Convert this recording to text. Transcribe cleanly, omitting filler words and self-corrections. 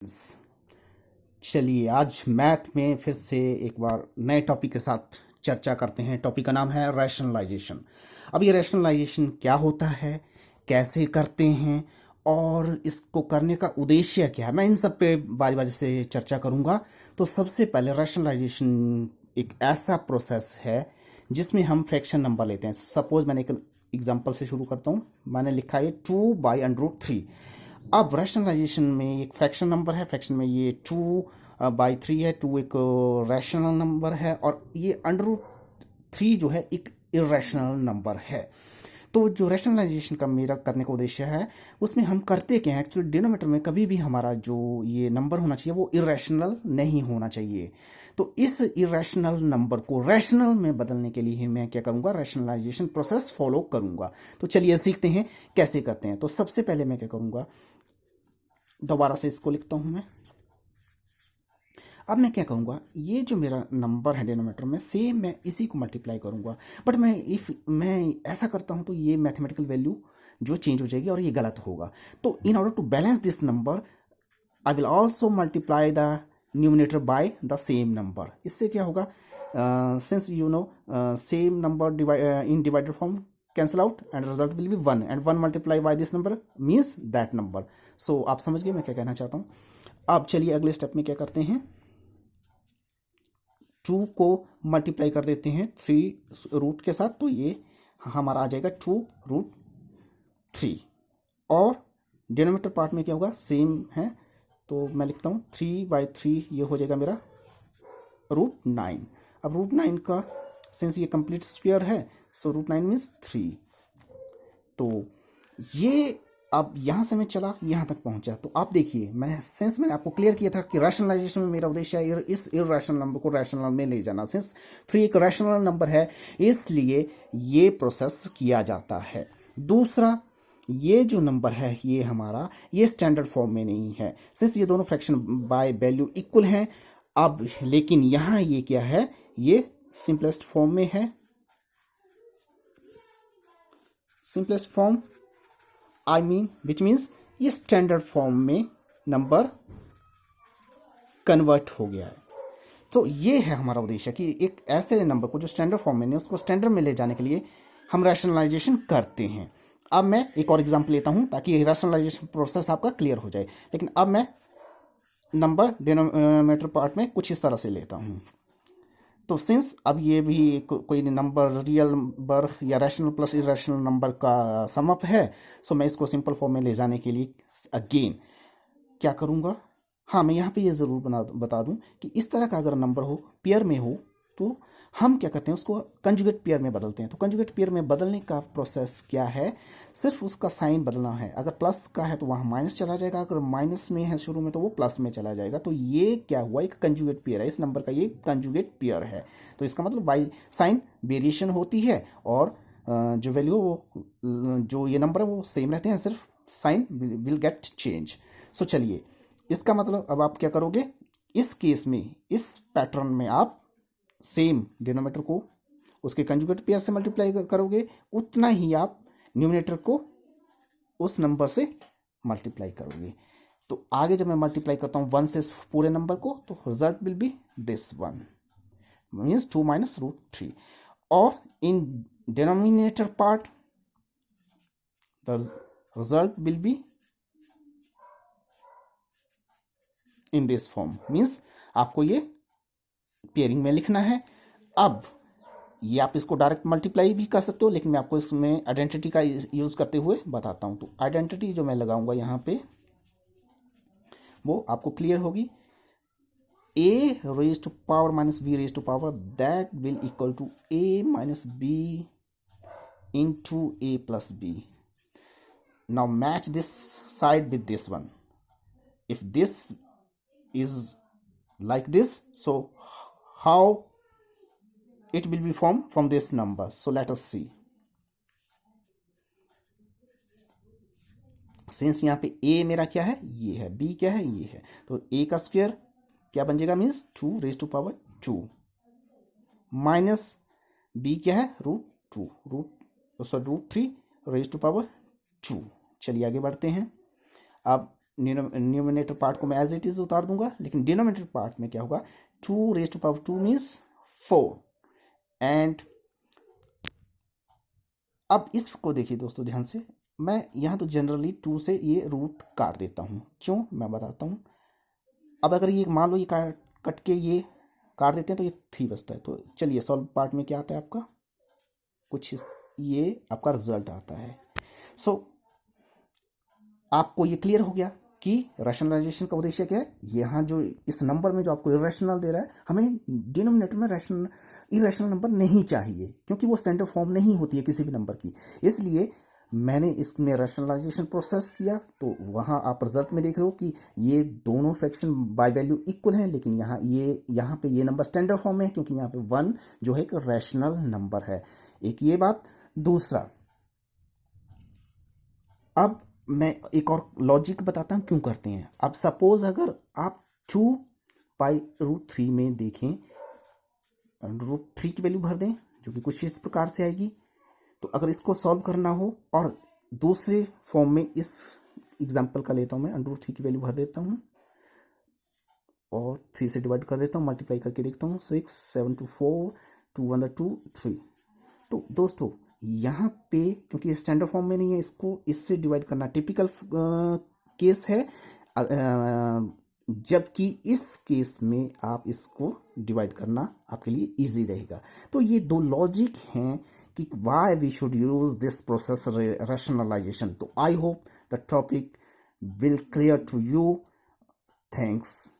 चलिए आज मैथ में फिर से एक बार नए टॉपिक के साथ चर्चा करते हैं। टॉपिक का नाम है रैशनलाइजेशन। अब ये रैशनलाइजेशन क्या होता है, कैसे करते हैं और इसको करने का उद्देश्य क्या है, मैं इन सब पे बारी बारी से चर्चा करूंगा। तो सबसे पहले रैशनलाइजेशन एक ऐसा प्रोसेस है जिसमें हम फ्रैक्शन नंबर लेते हैं। सपोज मैंने एक एग्जांपल से शुरू करता हूँ। मैंने लिखा है 2/√3। अब रैशनलाइजेशन में एक फ्रैक्शन नंबर है, फ्रैक्शन में ये 2/3 है। 2 एक रैशनल नंबर है और ये √3 जो है एक इरेशनल नंबर है। तो जो रैशनलाइजेशन का मेरा करने का उद्देश्य है उसमें हम करते क्या है, एक्चुअली डिनोमिनेटर में कभी भी हमारा जो ये नंबर होना चाहिए वो इरेशनल नहीं होना चाहिए। तो इस इरेशनल नंबर को रैशनल में बदलने के लिए मैं क्या करूंगा, रैशनलाइजेशन प्रोसेस फॉलो करूंगा। तो चलिए सीखते हैं कैसे करते हैं। तो सबसे पहले मैं क्या करूंगा, दोबारा से इसको लिखता हूं मैं। अब मैं क्या करूंगा, ये जो मेरा नंबर है डिनोमिनेटर में सेम मैं इसी को मल्टीप्लाई करूंगा। बट मैं ऐसा करता हूं तो ये मैथमेटिकल वैल्यू जो चेंज हो जाएगी और ये गलत होगा। तो in order to balance this number I will also multiply the numerator by the same number. इससे क्या होगा, since you know same number in divided form cancel out and result will be 1 and 1 multiply by this number means that number. So आप समझ गए मैं क्या कहना चाहता हूँ। अब चलिए अगले स्टेप में क्या करते हैं, 2 को मल्टीप्लाई कर देते हैं 3 रूट के साथ, तो ये हमारा आ जाएगा 2√3। और डिनोमिनेटर पार्ट में क्या होगा, सेम है, तो मैं लिखता हूँ 3/3, ये हो जाएगा मेरा √9। अब √9 का सिंस ये कंप्लीट स्क्वायर है सो √9 मीन्स 3। तो ये अब यहाँ से मैं चला यहाँ तक पहुँचा। तो आप देखिए मैंने आपको क्लियर किया था कि रैशनलाइजेशन में मेरा उद्देश्य है इस इरेशनल नंबर को रैशनल में ले जाना। सिंस 3 एक रैशनल नंबर है इसलिए ये प्रोसेस किया जाता है। दूसरा, ये जो नंबर है ये हमारा ये स्टैंडर्ड फॉर्म में नहीं है, सिंस ये दोनों फ्रैक्शन बाय वैल्यू इक्वल हैं। अब लेकिन यहाँ ये क्या है, ये सिंपलेस्ट फॉर्म में है। Simplest form I mean which means ये स्टैंडर्ड फॉर्म में नंबर कन्वर्ट हो गया है। तो ये है हमारा उद्देश्य कि एक ऐसे नंबर को जो स्टैंडर्ड फॉर्म में नहीं उसको स्टैंडर्ड में ले जाने के लिए हम रैशनलाइजेशन करते हैं। अब मैं एक और एग्जांपल लेता हूं ताकि रैशनलाइजेशन प्रोसेस आपका क्लियर हो जाए। लेकिन अब मैं नंबर डिनोमिनेटर पार्ट में कुछ इस तरह से लेता हूं। तो सिंस अब ये भी कोई नंबर रियल नंबर या रैशनल प्लस इरेशनल नंबर का सम अप है, सो मैं इसको सिंपल फॉर्म में ले जाने के लिए अगेन क्या करूँगा, हाँ मैं यहाँ पे ये ज़रूर बता दूँ कि इस तरह का अगर नंबर हो पेयर में हो तो हम क्या करते हैं उसको कंजुगेट पेयर में बदलते हैं। तो कंजुगेट पेयर में बदलने का प्रोसेस क्या है, सिर्फ उसका साइन बदलना है। अगर प्लस का है तो वहाँ माइनस चला जाएगा, अगर माइनस में है शुरू में तो वो प्लस में चला जाएगा। तो ये क्या हुआ, एक कंजुगेट पेयर है, इस नंबर का ये कंजुगेट पेयर है। तो इसका मतलब बाई साइन वेरिएशन होती है और जो वैल्यू वो जो ये नंबर है वो सेम रहते हैं, सिर्फ साइन विल गेट चेंज। सो चलिए इसका मतलब अब आप क्या करोगे, इस केस में इस पैटर्न में आप सेम डिनोमिनेटर को उसके कंजुगेट पेयर से मल्टीप्लाई करोगे, उतना ही आप न्यूमिनेटर को उस नंबर से मल्टीप्लाई करोगे। तो आगे जब मैं मल्टीप्लाई करता हूँ 1 से पूरे नंबर को तो result will B this 1 means 2 - √3। और in denominator part the result will be in this form, means आपको ये पेयरिंग में लिखना है। अब ये आप इसको डायरेक्ट मल्टीप्लाई भी कर सकते हो, लेकिन मैं आपको इसमें आइडेंटिटी का यूज करते हुए बताता हूं। तो आइडेंटिटी जो मैं लगाऊंगा यहाँ पे वो आपको क्लियर होगी। a raised to power minus b raised to power that will equal to a minus b into a plus b. Now match this side with this one. If this is like this, so how it will be formed from this number? So let us see. Since यहाँ पे a मेरा क्या है, ये है, b क्या है, ये है, तो a का स्क्वायर क्या बन जाएगा, means 2 raised to power 2 minus b क्या है, √3 raised to power 2। चलिए आगे बढ़ते हैं। अब न्यूमिनेटर पार्ट को मैं एज इट इज उतार दूंगा, लेकिन डिनोमिनेटर पार्ट में क्या होगा, 2 मीन्स 4। एंड अब इसको देखिए दोस्तों ध्यान से, मैं यहाँ तो जनरली 2 से ये रूट काट देता हूँ, क्यों मैं बताता हूँ। अब अगर ये मान लो ये कट के ये काट देते हैं तो ये 3 बचता है। तो चलिए सॉल्व पार्ट में क्या आता है आपका, कुछ ये आपका रिजल्ट आता है। सो आपको ये क्लियर हो गया कि रैशनलाइजेशन का उद्देश्य क्या है। यहाँ जो इस नंबर में जो आपको इरेशनल दे रहा है, हमें डिनोमिनेटर में इरेशनल नंबर नहीं चाहिए, क्योंकि वो स्टैंडर्ड फॉर्म नहीं होती है किसी भी नंबर की। इसलिए मैंने इसमें रैशनलाइजेशन प्रोसेस किया, तो वहाँ आप रिजल्ट में देख रहे हो कि ये दोनों फ्रैक्शन बाय वैल्यू इक्वल हैं, लेकिन यहाँ पे ये नंबर स्टैंडर्ड फॉर्म में है, क्योंकि यहाँ पे 1 जो है एक रैशनल नंबर है। एक ये बात। दूसरा, अब मैं एक और लॉजिक बताता हूँ क्यों करते हैं। अब सपोज अगर आप 2 पाई रूट 3 में देखें, √3 की वैल्यू भर दें, जो कि कुछ इस प्रकार से आएगी। तो अगर इसको सॉल्व करना हो, और दूसरे फॉर्म में इस एग्जाम्पल का लेता हूँ मैं, √3 की वैल्यू भर देता हूँ और 3 से डिवाइड कर देता हूँ, मल्टीप्लाई करके देखता हूँ, 6 7 2 4 2 1 2 3। तो दोस्तों यहाँ पे क्योंकि स्टैंडर्ड फॉर्म में नहीं है, इसको इससे डिवाइड करना टिपिकल केस है, जबकि इस केस में आप इसको डिवाइड करना आपके लिए इजी रहेगा। तो ये 2 लॉजिक हैं कि why we should use this process rationalization. So I hope the topic will clear to you. Thanks.